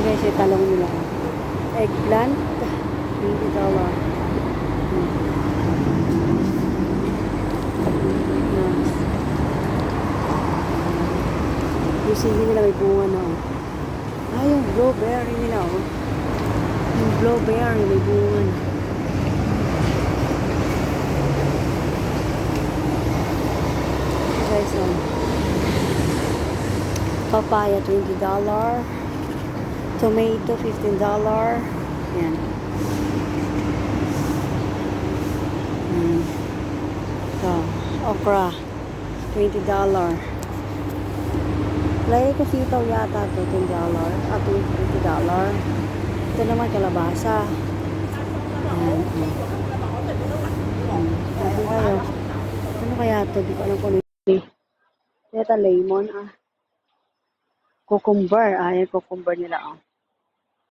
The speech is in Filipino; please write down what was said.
guys, yung talong nila. Eggplant, $20. Yung sili nila may bunga na, oh. Ah, yung blueberry nila, oh. Yung blueberry may bunga na. Guys, oh. Papaya, $20. Tomato, $15. Yan. So, okra, $20. Lagay ko sitaw yata ito, $10. At $20. Ito naman kalabasa. Ayan. Sabi kayo, ano kaya ito? Di ko alam kung ano yun. Ito lemon, ah. Cucumber. Ah, yung cucumber nila, oh.